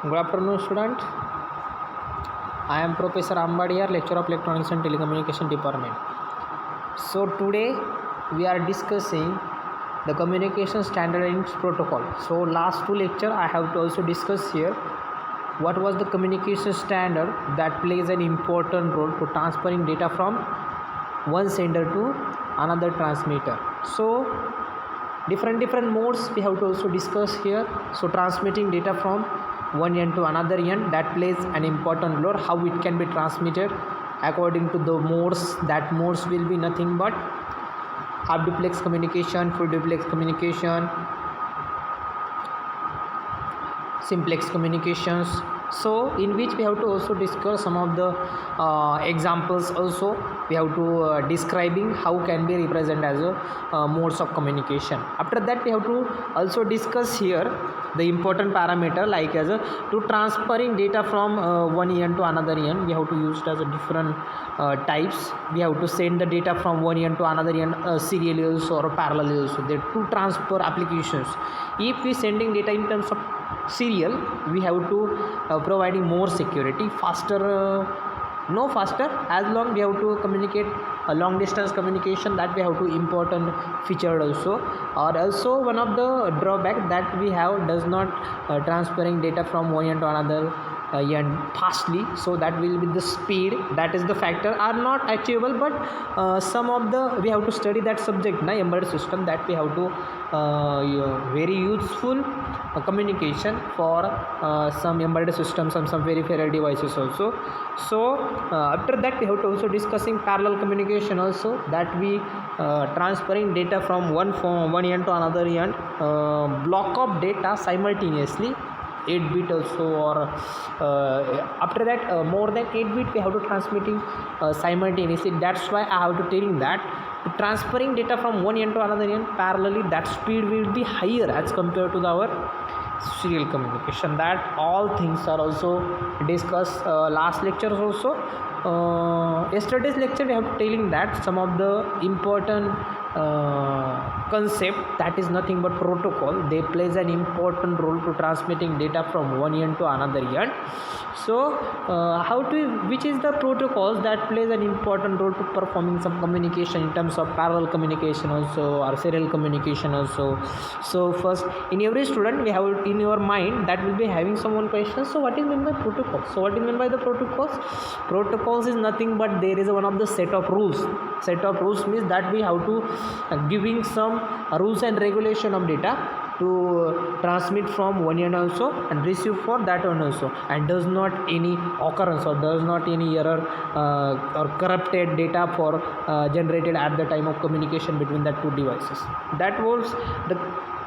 Good afternoon, student. I am Professor Ambade A R, lecturer of Electronics and Telecommunication Department. So today we are discussing the communication standard and its protocol. So last two lecture I have to also discuss here what was the communication standard that plays an important role to transferring data from one sender to another transmitter. So different modes we have to also discuss here. So transmitting data from one end to another end, that plays an important role. How it can be transmitted according to the modes. That modes will be nothing but half duplex communication, full duplex communication, simplex communications. So in which we have to also discuss some of the examples. Also we have to describing how can be represented as a modes of communication. After that we have to also discuss here the important parameter like as a to transferring data from one end to another end. We have to use it as a different types. We have to send the data from one end to another end serially also or parallelly also. There are two transfer applications. If we sending data in terms of serial, we have to providing more security, faster no faster, as long we have to communicate a long distance communication, that we have to important feature also. Or also one of the drawback that we have does not transferring data from one end to another end fastly, so that will be the speed, that is the factor are not achievable. But some of the we have to study that subject na embedded system, that we have to very useful communication for some embedded systems and some peripheral devices also. So after that we have to also discussing parallel communication also, that we transferring data from one end to another end, block of data simultaneously 8-bit also, or after that more than 8-bit we have to transmitting simultaneously. That's why I have to telling that transferring data from one end to another end parallelly, that speed will be higher as compared to our serial communication. That all things are also discussed last lectures also. Yesterday's lecture we have telling that some of the important concept, that is nothing but protocol. They plays an important role to transmitting data from one end to another end. So which is the protocols that plays an important role to performing some communication in terms of parallel communication also or serial communication also. So first, in every student we have in your mind that will be having some one question. So what is meant by protocol? So what is meant by the protocols? Protocols is nothing but there is one of the set of rules. Set of rules means that we have to giving some rules and regulation of data to transmit from one end also and receive for that one also, and does not any occurrence or does not any error or corrupted data for generated at the time of communication between the two devices. That was the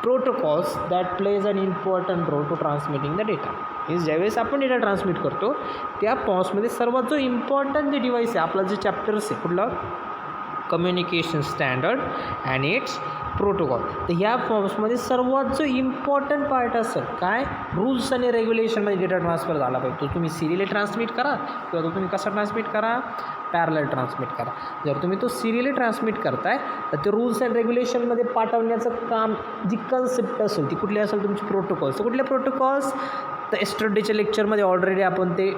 protocols that plays an important role to transmitting the data. Is ज्यावेळेस आपण data transmit करतो त्या पॉन्समध्ये सर्वात जो important जे device आहे आपला जे चॅप्टर्स आहे कुठलं communication standard and it's protocol. तर ह्या फॉर्म्समध्ये सर्वात जो इम्पॉर्टंट पार्ट असेल काय, रूल्स आणि रेग्युलेशनमध्ये डेटा ट्रान्सफर झाला पाहिजे. तो तुम्ही सिरियली ट्रान्समिट करा किंवा तो तुम्ही कसा ट्रान्समिट करा, पॅरलल ट्रान्समिट करा. जर तुम्ही तो सिरियली ट्रान्समिट करताय तर ते रूल्स अँड रेग्युलेशनमध्ये पाठवण्याचं काम जी कन्सेप्ट असेल ती कुठली असेल तुमची प्रोटोकॉल्स. तर कुठले प्रोटोकॉल्स तर एस्टरडेच्या लेक्चरमध्ये ऑलरेडी आपण ते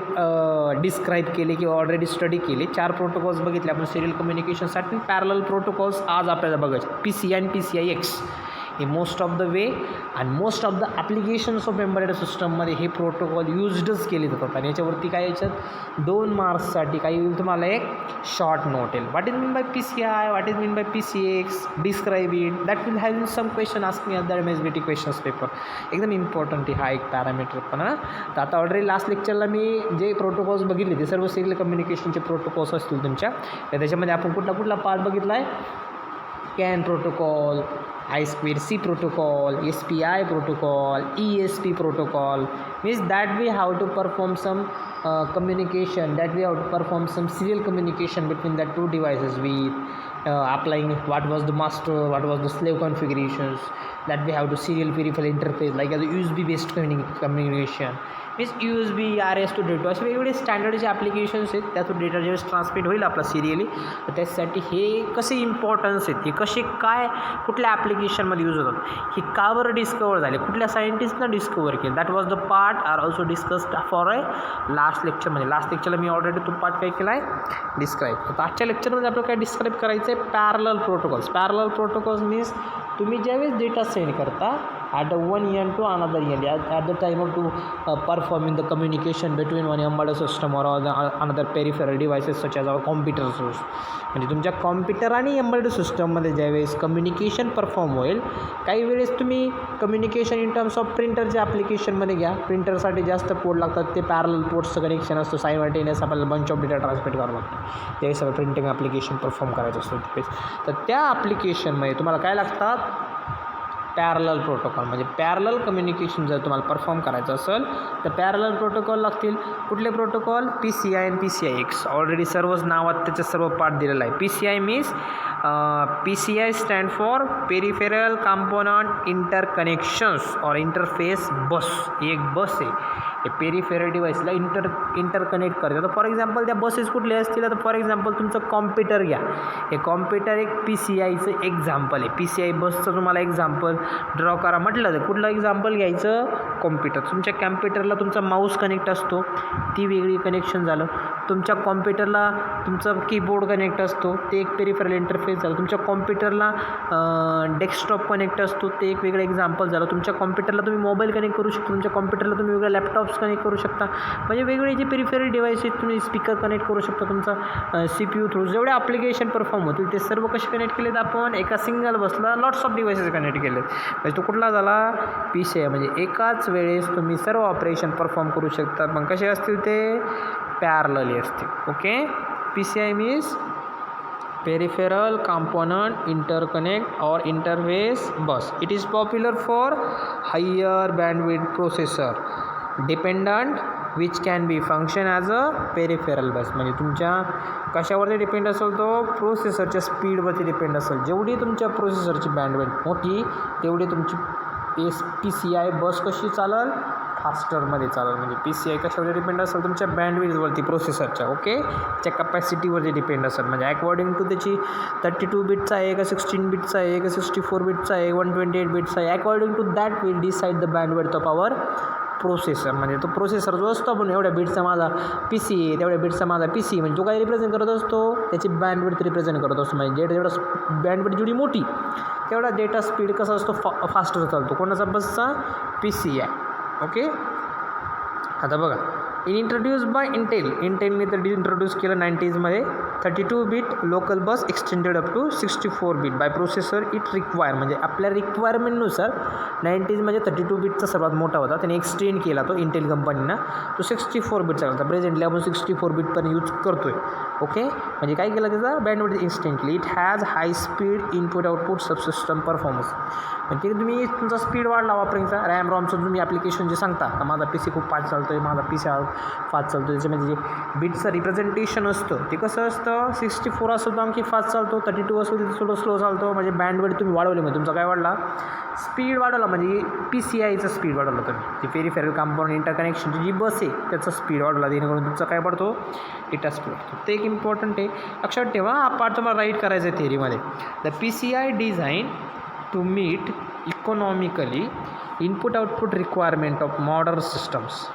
डिस्क्राईब केले किंवा ऑलरेडी स्टडी केले. 4 प्रोटोकॉल्स बघितले आपण सिरियल कम्युनिकेशनसाठी. पॅरलल प्रोटोकॉल्स आज आपल्याला बघायचे PCI आणि PCIX हे मोस्ट ऑफ द वे आणि most of the applications of embedded सिस्टममध्ये हे प्रोटोकॉल यूजडच केले जातात. आणि याच्यावरती काय याच्यात 2 मार्क्ससाठी काही येईल तुम्हाला एक शॉर्ट नोट येईल. What is mean by PCI, what is mean by PCX, describe it. That will have some question asking other MSBT questions paper. एकदम इम्पॉर्टंट आहे हा एक पॅरामीटर पण. तर आता ऑलरेडी लास्ट लेक्चरला मी जे प्रोटोकॉल्स बघितले ते सर्व सिरियल कम्युनिकेशनचे प्रोटोकॉल्स असतील तुमच्या. तर त्याच्यामध्ये आपण कुठला पार्ट बघितला आहे, CAN protocol, I2C protocol, SPI protocol, ESP protocol. Means that we have to perform some communication, that we have to perform some serial communication between the two devices with applying what was the master, what was the slave configurations, that we have to serial peripheral interface like as a USB based communication. Means USB RS two data असे वेगवेगळे स्टँडर्डचे applications आहेत. त्यातून data ज्यावेळेस transmit होईल आपला serially, तर त्यासाठी हे कसे इम्पॉर्टन्स आहेत, हे कसे काय कुठल्या ॲप्लिकेशनमध्ये यूज होतात, हे का बरं डिस्कवर झाले, कुठल्या सायंटिस्टनं डिस्कवर केलं. That was the part are also discussed for a last लेक्चरमध्ये. लास्ट लेक्चरला मी ऑलरेडी तो पार्ट काय केला आहे डिस्क्राईब. तर आजच्या लेक्चरमध्ये आपल्याला काय डिस्क्राईब करायचं आहे, parallel protocols. Parallel protocols means तुम्ही ज्यावेळेस डेटा सेंड करता at one end to another end at the time of to performing the communication between one embedded system or another peripheral devices such as our computers. म्हणजे तुमच्या computer आणि embedded सिस्टममध्ये ज्यावेळेस communication perform होईल, काही वेळेस तुम्ही कम्युनिकेशन इन टर्म्स ऑफ प्रिंटरच्या ॲप्लिकेशनमध्ये घ्या. प्रिंटरसाठी जास्त पोर्ट लागतात, ते पॅरलल पोर्ट्सचं कनेक्शन असतं. सायमल्टेनियस आपल्याला बंच ऑफ डेटा ट्रान्समिट करावं लागतं त्यावेळेस सगळं प्रिंटिंग ॲप्लिकेशन परफॉर्म करायचं असतं त्यावेळेस. तर त्या ॲप्लिकेशनमध्ये तुम्हाला काय लागतात, पॅरलल प्रोटोकॉल. म्हणजे पॅरलल कम्युनिकेशन जर तुम्हाला परफॉर्म करायचं असेल तर पॅरलल प्रोटोकॉल लागतील. कुठले प्रोटोकॉल, PCI आणि PCIX. ऑलरेडी सर्वच नावात त्याचे सर्व पार्ट दिलेला आहे. PCI means PCI stand for peripheral component interconnections और इंटरफेस बस. ही एक बस आहे, हे पेरिफेरल डिव्हाइसला इंटरकनेक्ट करते. तर फॉर एक्झाम्पल त्या बसेस कुठले असतील, तर फॉर एक्झाम्पल तुमचं कॉम्प्युटर घ्या. हे कॉम्प्युटर एक PCIचं एक्झाम्पल आहे. PCI बसचं तुम्हाला एक्झाम्पल ड्रॉ करा म्हटलं तर कुठलं एक्झाम्पल घ्यायचं, कॉम्प्युटर. तुमच्या कॅम्प्युटरला तुमचा माऊस कनेक्ट असतो, ती वेगळी कनेक्शन झालं. तुमच्या कॉम्प्युटरला तुमचा कीबोर्ड कनेक्ट असतो, ते एक पेरिफेरल इंटरफेस झालं. तुमच्या कॉम्प्युटरला डेस्कटॉप कनेक्ट असतो, ते एक वेगळं एक्झाम्पल झालं. तुमच्या कॉम्प्युटरला तुम्ही मोबाईल कनेक्ट करू शकता, तुमच्या कॉम्प्युटरला तुम्ही वेगळ्या लॅपटॉप्स कनेक्ट करू शकता. म्हणजे वेगवेगळे जे पेरिफेरल डिव्हाइसेस तुम्ही स्पीकर कनेक्ट करू शकता. तुमचा CPU थ्रू जेवढे ॲप्लिकेशन परफॉर्म होतील ते सर्व कसे कनेक्ट केलेत आपण, एका सिंगल बसला लॉट्स ऑफ डिव्हाइसेस कनेक्ट केलेत. म्हणजे तो कुठला झाला, PCI. म्हणजे एकाच वेळेस तुम्ही सर्व ऑपरेशन परफॉर्म करू शकता, पण कसे असतील ते पॅरलली असतील. Okay, PCI means peripheral component interconnect or interface bus. It is popular for higher bandwidth processor dependent which can be function as a peripheral bus. म्हणजे तुमच्या कशावरती डिपेंड असेल, तो प्रोसेसरच्या स्पीडवरती डिपेंड असेल. जेवढी तुमच्या प्रोसेसरची बँडविड्थ मोठी तेवढी तुमची PCI बस कशी चालेल, फास्टरमध्ये चालेल. म्हणजे PCI कशावर डिपेंड असेल, तुमच्या बँडविड्थवरती प्रोसेसरच्या. ओके, त्या कपॅसिटीवरती डिपेंड असेल. म्हणजे अकॉर्डिंग टू त्याची 32 बिटचा आहे का 16 बिटचा आहे का 64 बिटचा आहे 128 बिटचा आहे, according to that will decide the bandwidth of our processor. म्हणजे तो प्रोसेसर जो असतो, आपण एवढ्या बिटचा माझा PC आहे, तेवढ्या बिटचा माझा PC, म्हणजे जो काही रिप्रेझेंट करत असतो त्याची बँडविड्थ रिप्रेझेंट करत असतो. म्हणजे जेवढा बँडविड्थ जेवढी मोठी तेवढा डेटा स्पीड कसा असतो, फास्टर चालतो. कोणाचा बसचा, PCI. ओके, आता बघा, इंट्रोड्यूस बाय इंटेलने तर इंट्रोड्यूस केलं 90sमध्ये. 32 bit local bus extended up to 64 bit by processor it require. म्हणजे आपल्या रिक्वायरमेंटनुसार 90sमध्ये 32 बिटचा सर्वात मोठा होता, त्याने एक्सटेंड केला तो इंटेल कंपनीनं. तो 64 बिटचा होता. प्रेझेंटली आपण 64 बिट पण यूज करतो आहे. ओके, म्हणजे काय केलं त्याचा bandwidth instantly. It has high speed input output subsystem performance. म्हणजे तुम्ही तुमचा स्पीड वाढला वापरायचा. रॅम रॉमचं तुम्ही ॲप्लिकेशन जे सांगता, माझा PC खूप फास्ट चालतो आहे, माझा PC फास्ट चालतो, त्याच्यामध्ये जे बिटचं रिप्रेझेंटेशन असतं ते कसं असतं, 64 असेल तर आणखी फास्ट चालतो, 32 असेल तर थोडं स्लो चालतो. म्हणजे बँडविड्थ तुम्ही वाढवली, म्हणजे तुमचा काय वाढला, स्पीड वाढवला. म्हणजे PCIचं स्पीड वाढवलं तुम्ही. जी पेरिफेरल कॉम्पोनंट इंटरकनेक्शनची जी बस आहे त्याचा स्पीड वाढवला, जेणेकरून तुमचा काय पडतो, डेटा स्पीड वाढतो. ते एक इम्पॉर्टंट आहे, लक्षात ठेवा. हा पार्ट तुम्हाला राईट करायचं आहे थिअरीमध्ये. The PCI design to meet economically input output requirement of modern systems.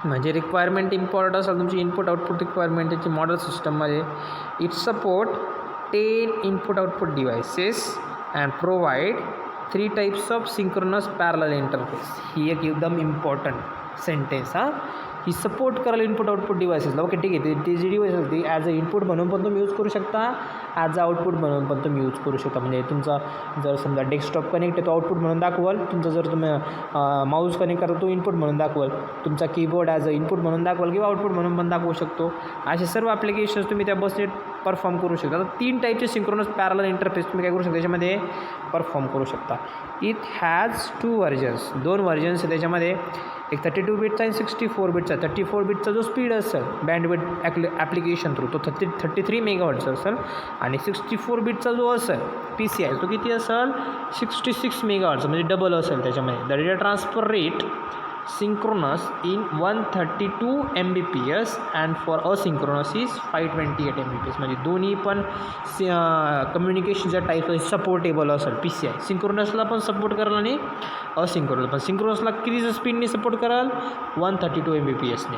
म्हणजे रिक्वायरमेंट इम्पॉर्टंट असेल तुमची इनपुट आउटपुट रिक्वायरमेंट त्याची मॉडर्न सिस्टममध्ये. It support 10 input output devices and provide 3 types of synchronous parallel interface. ही एक एकदम इम्पॉर्टंट सेंटेन्स. ही support करायला इनपुट आउटपुट डिव्हायसेसला. ओके, ठीक आहे. ती जी डिव्हाइस असते ॲज अ इनपुट म्हणून पण तुम्ही यूज करू शकता, ॲज अ आउटपुट म्हणून पण तुम्ही यूज करू शकता. म्हणजे तुमचा जर समजा डेस्कटॉप कनेक्ट आहे तो आउटपुट म्हणून दाखवाल, तुमचा जर तुम्ही माऊस कनेक्ट करता तो इनपुट म्हणून दाखवाल, तुमचा कीबोर्ड ॲज अ इनपुट म्हणून दाखवाल किंवा आउटपुट म्हणून पण दाखवू शकतो. असे सर्व ॲप्लिकेशन्स तुम्ही त्या बसने परफॉर्म करू शकता. तर 3 टाईपचे सिंक्रोनस पॅरलल इंटरफेस तुम्ही काय करू शकता त्याच्यामध्ये परफॉर्म करू शकता. इट हॅज 2 व्हर्जन्स, 2 व्हर्जन्स आहे त्याच्यामध्ये. एक 32 बिटचा आणि 64 बिटचा. 34 बिटचा जो स्पीड असेल बँडविड्थ ॲप्लिकेशन थ्रू तो 33 मेगाहर्ट्ज असेल, आणि 64 बिटचा जो असेल PCI तो किती असेल, 66 मेगाहर्ट्ज, म्हणजे डबल असेल त्याच्यामध्ये. The data transfer rate synchronous in 132 Mbps and for asynchronous is 528 Mbps. म्हणजे दोन्ही पण कम्युनिकेशनच्या टाईप सपोर्टेबल असेल PCI. सिंक्रोनसला पण सपोर्ट कराल आणि असिंक्रोनस पण. सिंक्रोनसला किती स्पीडने सपोर्ट कराल 132 Mbpsने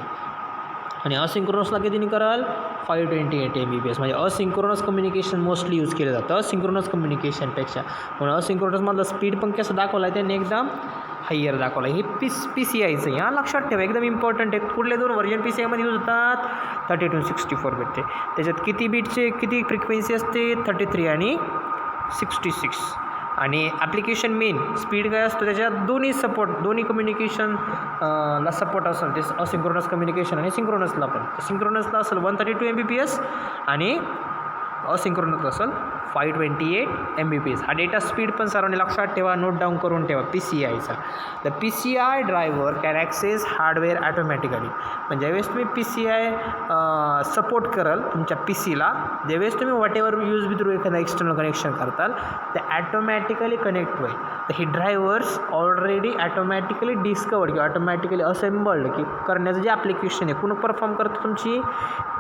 आणि असिंक्रोनसला कितीने कराल 528 Mbps. म्हणजे असिंक्रोनस कम्युनिकेशन मोस्टली यूज केलं जातं असिंक्रोनस कम्युनिकेशनपेक्षा. म्हणून असिंक्रोनसमधलं स्पीड पण कसं दाखवलं आहे त्यांनी एकदम हायर दाखवलं आहे. हे PCIचं आहे हां, लक्षात ठेवा एकदम इम्पॉर्टंट आहे. कुठले दोन व्हर्जन PCIमध्ये यूज होतात 32 64 बिटचे. त्याच्यात किती बिटचे किती फ्रिक्वेन्सी असते 33 आणि 66. आणि ॲप्लिकेशन मेन स्पीड काय असतो त्याच्यात दोन्ही सपोर्ट दोन्ही कम्युनिकेशन ला सपोर्ट असेल ते असिंक्रोनस कम्युनिकेशन आणि सिंक्रोनसला पण. सिंक्रोनसला असेल 132 Mbps आणि असिंक्रोनस असेल 528 Mbps. हा डेटा स्पीड पण सर्वांनी लक्षात ठेवा, नोट डाऊन करून ठेवा PCIचा. The PCI driver can access hardware automatically. म्हणजे ज्यावेळेस तुम्ही PCI सपोर्ट कराल तुमच्या PCला, ज्यावेळेस तुम्ही what ever use with through एखादा एक्सटर्नल कनेक्शन करताल ते ॲटोमॅटिकली कनेक्ट होईल. तर हे ड्रायव्हर्स ऑलरेडी ॲटोमॅटिकली डिस्कवर्ड किंवा ऑटोमॅटिकली असेंबल्ड की करण्याचं जे ॲप्लिकेशन आहे कोण परफॉर्म करतं तुमची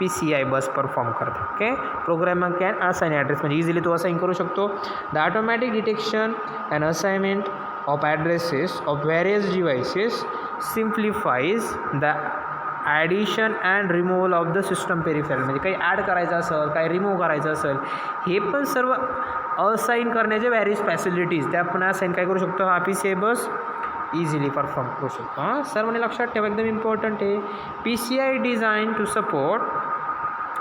PCI बस परफॉर्म करते. Okay, programmer can assign address म्हणजे इझिली तो असाइन करू शकतो. The automatic detection and assignment of addresses of various devices simplifies the addition and removal of the system peripheral. म्हणजे काही ॲड करायचं असेल काही रिमूव्ह करायचं असेल हे पण सर्व असाइन करण्याचे व्हॅरियस फॅसिलिटीज त्या आपण असाइन काय करू शकतो हा PCI बस इझिली परफॉर्म करू शकतो. हां, सर्वांनी लक्षात ठेवा एकदम इम्पॉर्टंट आहे. PCI design to support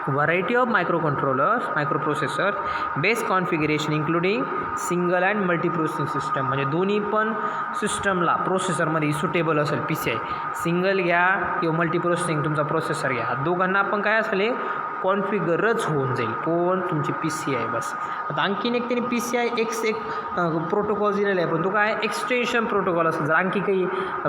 variety of microcontrollers microprocessor based configuration including single and multi-processing system. म्हणजे दोन्ही पण सिस्टमला प्रोसेसरमध्ये सुटेबल असेल PCI. सिंगल घ्या किंवा मल्टीप्रोसेसिंग तुमचा प्रोसेसर घ्या, दोघांना पण काय असेल कॉन्फिगरच होऊन जाईल कोण तुमची PCI बस. आता आणखीन एक त्यांनी PCI X एक प्रोटोकॉल दिलेला आहे पण तो काय एक्सटेन्शन प्रोटोकॉल असेल. जर आणखी काही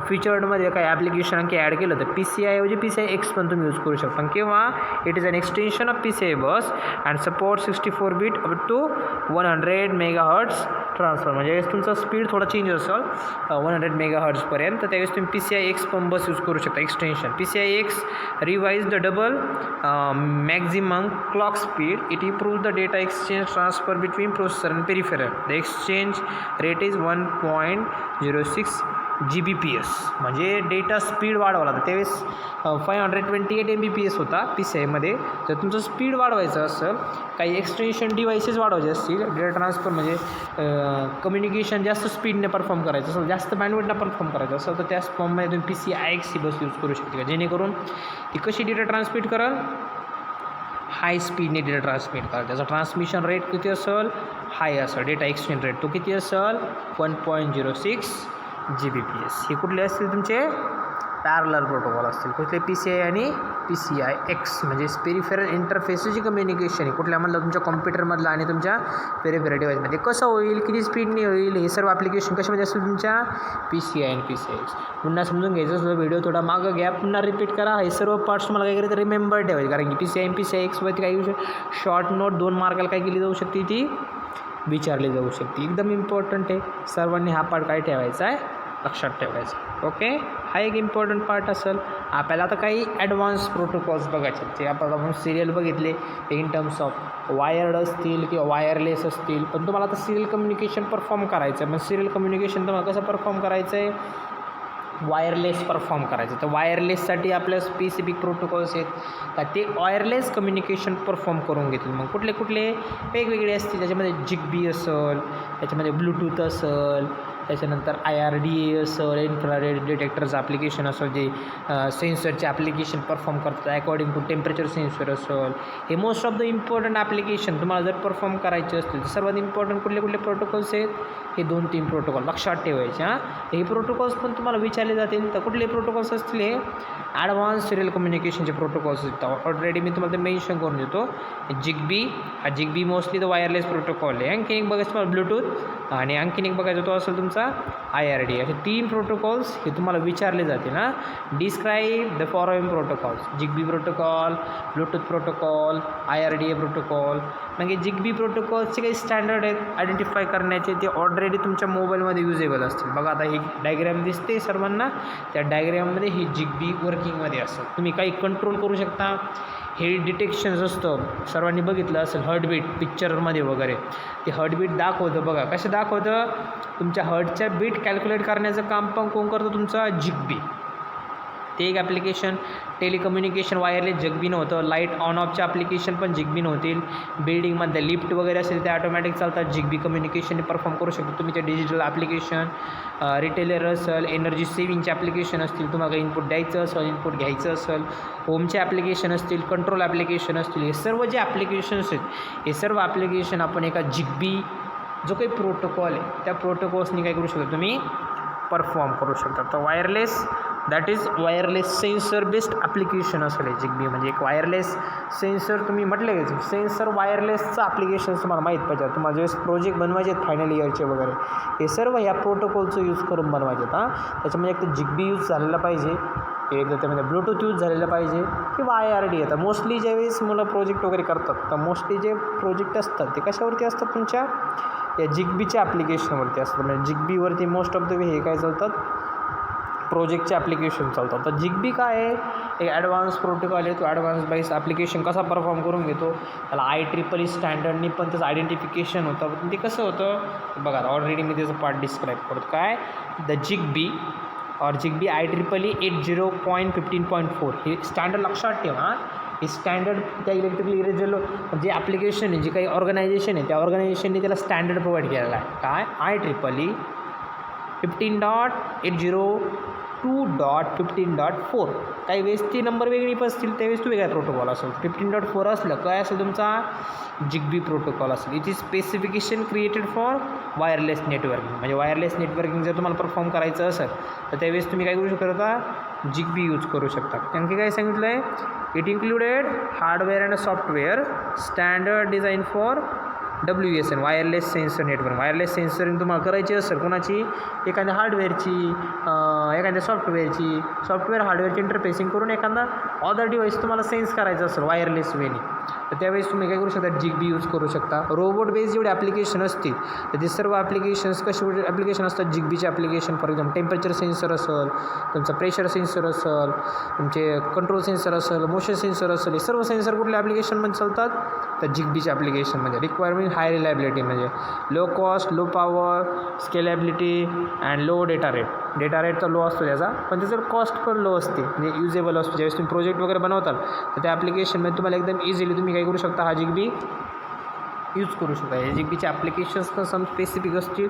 फीचर्डमध्ये काही ॲप्लिकेशन आणखी ॲड केलं तर PCI ऐवजी PCI X पण तुम्ही यूज करू शकता. किंवा it is an extension of PCI bus and support 64 bit up to 100 MHz transfer. म्हणजे तुमचा स्पीड थोडा चेंज असेल 100 MHz पर्यंत तर त्यावेळेस तुम्ही PCI X पण बस यूज करू शकता extension. PCI X revise the double maximum clock speed. It improves the data exchange transfer between processor and peripheral. The exchange rate is 1.06 Gbps. म्हणजे डेटा स्पीड वाढवला तर त्यावेळेस 528 Mbps होता PCIमध्ये. जर तुमचं स्पीड वाढवायचं असेल काही एक्सटेन्शन डिव्हाइसेस वाढवायचे असतील डेटा ट्रान्सफर म्हणजे कम्युनिकेशन जास्त स्पीडने परफॉर्म करायचं असेल जास्त बँडविड्थनं परफॉर्म करायचं असेल तर त्या फॉर्ममध्ये तुम्ही PCI X ही बस यूज करू शकते का जेणेकरून ती कशी डेटा ट्रान्समिट कराल हाय स्पीडने डेटा ट्रान्समिट करा. त्याचा ट्रान्समिशन रेट किती असेल हाय असेल. डेटा एक्सचेंज रेट तो किती असेल 1.06 Gbps. हे कुठले असतील तुमचे पॅरलल प्रोटोकॉल असतील कुठले PCI आणि PCI X म्हणजे पेरिफेरल इंटरफेसची कम्युनिकेशन आहे कुठल्यामधलं तुमच्या कॉम्प्युटरमधलं आणि तुमच्या पेरिफेरल डिव्हाइसमध्ये कसं होईल किती स्पीडने होईल हे सर्व ॲप्लिकेशन कशामध्ये असतील तुमच्या PCI आणि PCI X. पुन्हा समजून घ्यायचं असलं व्हिडिओ थोडा मागं घ्या पुन्हा रिपीट करा. हे सर्व पार्ट्स तुम्हाला काय करायचं रिमेंबर ठेवायचे कारण की PCI आणि PCI X वरती काही शॉर्ट नोट 2 मार्काला काय केली जाऊ शकते ती विचारली जाऊ शकते. एकदम इम्पॉर्टंट आहे. सर्वांनी हा पार्ट काय ठेवायचा आहे लक्षात ठेवायचं. ओके, हा एक इम्पॉर्टंट पार्ट असेल. आपल्याला आता काही ॲडव्हान्स प्रोटोकॉल्स बघायचे ते आपण सिरियल बघितले इन टर्म्स ऑफ वायर्ड असतील किंवा वायरलेस असतील पण तुम्हाला आता सिरियल कम्युनिकेशन परफॉर्म करायचं आहे. मग सिरियल कम्युनिकेशन तुम्हाला कसं परफॉर्म करायचं आहे वायरलेस परफॉर्म करायचं. तर वायरलेससाठी आपल्या स्पेसिफिक प्रोटोकॉल्स आहेत का ते वायरलेस कम्युनिकेशन परफॉर्म करून घेतील. मग कुठले कुठले वेगवेगळे असतील त्याच्यामध्ये जिगबी असेल त्याच्यामध्ये ब्लूटूथ असेल त्याच्यानंतर IRDA असेल इन्फ्रारेड डिटेक्टरचं ॲप्लिकेशन असेल जे सेन्सरचे ॲप्लिकेशन परफॉर्म करतात अकॉर्डिंग टू टेम्परेचर सेन्सर असेल. हे most of the important application तुम्हाला जर परफॉर्म करायचे असतील तर सर्वात इम्पॉर्टंट कुठले कुठले प्रोटोकॉल्स आहेत हे 2-3 प्रोटोकॉल लक्षात ठेवायचे. हां, हे प्रोटोकॉल्स पण तुम्हाला विचारले जातील तर कुठले प्रोटोकॉल्स असतील हे ॲडव्हान्स सिरियल कम्युनिकेशनचे प्रोटोकॉल्स आहेत. ऑलरेडी मी तुम्हाला ते मेन्शन करून देतो. जिगबी हा Zigbee mostly the wireless protocol आहे. आणखीन एक बघायचं तुम्हाला ब्लूटूथ आणि आणखीन एक बघायचं तो असेल तुमचा तुमचा IRD. असे 3 प्रोटोकॉल्स हे तुम्हाला विचारले जाते ना. Describe the following protocols. Zigbee protocol, Bluetooth protocol, IRDA protocol. म्हणजे जिग्बी प्रोटोकॉलचे काही स्टँडर्ड आहेत आयडेंटिफाय करण्याचे, ते ऑलरेडी तुमच्या मोबाईलमध्ये युजेबल असतील. बघा आता ही डायग्रॅम दिसते सर्वांना, त्या डायग्रॅममध्ये ही जिग्बी वर्किंगमध्ये असतं. तुम्ही काही कंट्रोल करू शकता. हे डिटेक्शन्स असतं, सर्वांनी बघितलं असेल हार्टबीट पिक्चरमध्ये वगैरे, ते हार्टबीट दाखवतं. बघा कसं दाखवतं, तुमच्या हार्टच्या बीट कॅल्क्युलेट करण्याचं काम पण कोण करतं, तुमचा जिग्बी. ते एक ॲप्लिकेशन. टेलिकम्युनिकेशन वायरलेस जिग्बी नव्हतं. लाईट ऑन ऑफचे ॲप्लिकेशन पण जिग्बी नव्हतील. बिल्डिंगमध्ये लिफ्ट वगैरे असेल ते ऑटोमॅटिक चालतात, जिग्बी कम्युनिकेशनने परफॉर्म करू शकतो तुम्ही. ते डिजिटल ॲप्लिकेशन, रिटेलर असेल, एनर्जी सेविंगचे ॲप्लिकेशन असतील, तुम्हाला इनपुट द्यायचं असेल, इनपुट घ्यायचं असेल, होमचे ॲप्लिकेशन असतील, कंट्रोल ॲप्लिकेशन असतील, हे सर्व जे ॲप्लिकेशन्स आहेत हे सर्व ॲप्लिकेशन आपण एका जिग्बी जो काही प्रोटोकॉल आहे त्या प्रोटोकॉल्सनी काय करू शकता, तुम्ही परफॉर्म करू शकता. तर wireless, that is wireless sensor based application असेल हे जिग्बी. म्हणजे एक वायरलेस सेन्सर, तुम्ही म्हटले की सेन्सर वायरलेसचं ॲप्लिकेशन तुम्हाला माहीत पाहिजे. तुम्हाला जे प्रोजेक्ट बनवायचे आहेत फायनल इयरचे वगैरे, हे सर्व ह्या प्रोटोकॉलचं यूज करून बनवायचे आहेत. त्याच्यामध्ये एक तर जिग्बी यूज झालेला पाहिजे, एकदा त्यामध्ये ब्लूटूथ यूज झालेलं पाहिजे, किंवा IRD येतात. मोस्टली ज्यावेळेस मुलं प्रोजेक्ट वगैरे करतात तर मोस्टली जे प्रोजेक्ट असतात ते कशावरती असतात, तुमच्या या जिग्बीच्या ॲप्लिकेशनवरती असतात. म्हणजे जिग्बीवरती मोस्ट ऑफ द वे हे काय चालतात, प्रोजेक्टचे ॲप्लिकेशन चालतात. तर जिग्बी काय आहे, एक ॲडव्हान्स प्रोटोकॉल आहे. तो ॲडव्हान्स बाईस ॲप्लिकेशन कसा परफॉर्म करून घेतो, त्याला IEEE स्टँडर्डनी पण त्याचं आयडेंटिफिकेशन होतं. पण ते कसं होतं बघा, ऑलरेडी मी त्याचं पार्ट डिस्क्राईब करतो. काय, द जिग्बी और जिग्बी IEEE 80.15.4 हे स्टँडर्ड लक्षात ठेवा. हे स्टँडर्ड त्या इलेक्ट्रिकल इरेजर जे ॲप्लिकेशन आहे, जे काही ऑर्गनायझेशन आहे, त्या ऑर्गनायझेशनने त्याला स्टँडर्ड प्रोव्हाइड केलेला आहे. काय, IEEE 15.802.15.4. काही वेळेस ती नंबर वेगळी पण असतील, त्यावेळेस तो वेगळा प्रोटोकॉल असेल. 15.4 असलं काय असेल, तुमचा जिग्बी प्रोटोकॉल असेल. It is specification created for wireless networking. म्हणजे वायरलेस नेटवर्किंग जर तुम्हाला परफॉर्म करायचं असेल तर त्यावेळेस तुम्ही काय करू शकता, जिग्बी यूज करू शकता. आणखी काय सांगितलं आहे, it included hardware and software standard design for WSN wireless sensor network. Wireless sensoring तुम्हाला करायची असेल कोणाची, एखाद्या हार्डवेअरची, एखाद्या सॉफ्टवेअर हार्डवेअरची इंटरफेसिंग करून एखादा अदर डिव्हाइस तुम्हाला सेन्स करायचं असेल वायरलेस वेनी, तर त्यावेळेस तुम्ही काय करू शकता, जिग्बी यूज करू शकता. रोबोट बेस्ड जेवढे ॲप्लिकेशन असतील तर ते सर्व ॲप्लिकेशन्स कसे ॲप्लिकेशन असतात, जिग्बीचे application. For example temperature sensor असेल, तुमचा प्रेशर सेन्सर असेल, तुमचे कंट्रोल सेन्सर असेल, मोशन सेन्सर असेल, हे सर्व सेन्सर कुठल्या ॲप्लिकेशनमध्ये चालतात, तर जिग्बीच्या ॲप्लिकेशनमध्ये. रिक्वायरमेंट हाय रिलायबिलिटी, म्हणजे low cost, low power, scalability and low data rate. Data rate तर लो असतो त्याचा, पण त्याचं कॉस्ट पण लो असते, म्हणजे युजेबल असतो. ज्यावेळेस तुम्ही प्रोजेक्ट वगैरे बनवताल तर त्या ॲप्लिकेशनमध्ये तुम्हाला एकदम इझिली तुम्ही काय करू शकता, हा जिग्बी यूज करू शकता. हे जिग्बीचे ॲप्लिकेशन्स पण सम स्पेसिफिक असतील,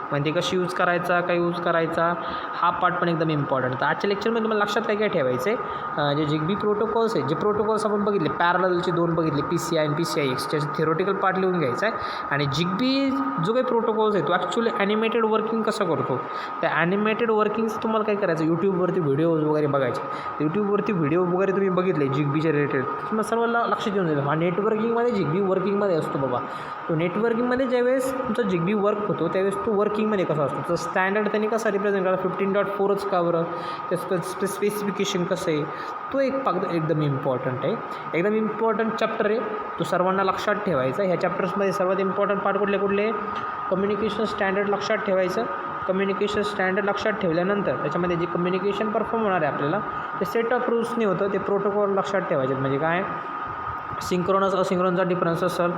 म्हणजे कशी यूज करायचा, काय यूज करायचा, हा पार्ट पण एकदम इम्पॉर्टंट. तर आजच्या लेक्चरमध्ये तुम्हाला लक्षात काय काय ठेवायचं आहे, जे जिग्बी प्रोटोकॉल्स आहे, जे प्रोटोकॉल्स आपण बघितले, पॅरललचे 2 बघितले, PCI आणि PCIX, त्याचे थिओरिटिकल पार्ट लिहून घ्यायचा आहे. आणि जिग्बी जो काही प्रोटोकॉल्स आहे तो ॲक्च्युली ॲनिमेटेड वर्किंग कसं करतो, त्या ॲनिमेटेड वर्किंग्स तुम्हाला काय करायचं, यूट्यूबवरती व्हिडिओज वगैरे बघायचे. यूट्यूबवरती व्हिडिओ वगैरे तुम्ही बघितले जिग्बीच्या रिलेटेड, तुम्हाला सर्वांना लक्षात येऊन जाईल, हा नेटवर्किंगमध्ये जिग्बी वर्किंगमध्ये असतो बाबा. तो नेटवर्किंगमध्ये ज्यावेळेस तुमचा जिग्बी वर्क होतो त्यावेळेस तो वर्किंगमध्ये कसा असतो, तर स्टँडर्ड त्यांनी कसा रिप्रेझेंट करा, 15.4च का बरं, त्याचं स्पेसिफिकेशन कसं आहे, तो एक एकदम इम्पॉर्टंट आहे. एकदम इम्पॉर्टंट चॅप्टर आहे, तो सर्वांना लक्षात ठेवायचा. ह्या चॅप्टर्समध्ये सर्वात इम्पॉर्टंट पार्ट कुठले, कम्युनिकेशन स्टँडर्ड लक्षात ठेवायचं. कम्युनिकेशन स्टँडर्ड लक्षात ठेवल्यानंतर त्याच्यामध्ये जे कम्युनिकेशन परफॉर्म होणार आहे आपल्याला, ते सेट ऑफ रूल्सनी होतं, ते प्रोटोकॉल लक्षात ठेवायचे. म्हणजे काय, सिंक्रोनस असिंक्रोनचा डिफरन्स असेल,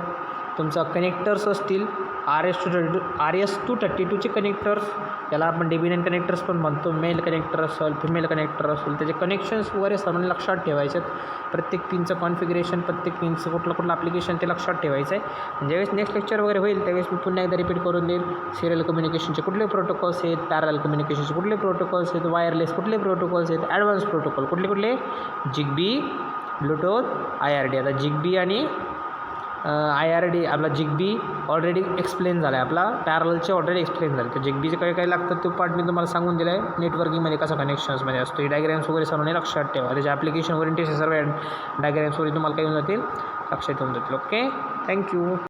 तुमचा कनेक्टर्स असतील, RS-232चे कनेक्टर्स, त्याला आपण DB9 कनेक्टर्स पण म्हणतो, मेल कनेक्टर असेल, फिमेल कनेक्टर असेल, त्याचे कनेक्शन्स वगैरे सर्वांनी लक्षात ठेवायचे आहेत. प्रत्येक पिनचं कॉन्फिगरेशन, प्रत्येक पिनचं कुठलं ॲप्लिकेशन ते लक्षात ठेवायचं आहे. ज्यावेळेस नेक्स्ट लेक्चर वगैरे होईल त्यावेळेस मी पुन्हा एकदा रिपीट करून देईल, सिरियल कम्युनिकेशनचे कुठले प्रोटोकॉल्स आहेत, पॅरल कम्युनिकेशनचे कुठले प्रोटोकॉल्स आहेत, वायरलेस कुठले प्रोटोकॉल्स आहेत, ॲडव्हान्स प्रोटोकॉल कुठले, जिग्बी, ब्लूटूथ, IRD. आता जिग्बी आणि IRD आपला जिग्बी ऑलरेडी एक्सप्लेन झाला आहे, आपला पॅरलचे ऑलरेडी एक्सप्लेन झाले. तर जिग्बीचे काय लागतात तो पार्ट मी तुम्हाला सांगून दिला आहे, नेटवर्किंगमध्ये कसं कनेक्शन्समध्ये असतो. ही डायग्रॅम्स वगैरे सर्वांनी लक्षात ठेवा, त्याच्या ॲप्लिकेशन ओरिएंटेशन सर्व डायग्रॅम्स वगैरे तुम्हाला काय होऊन जातील, लक्षात येऊन जातील. Okay, thank you.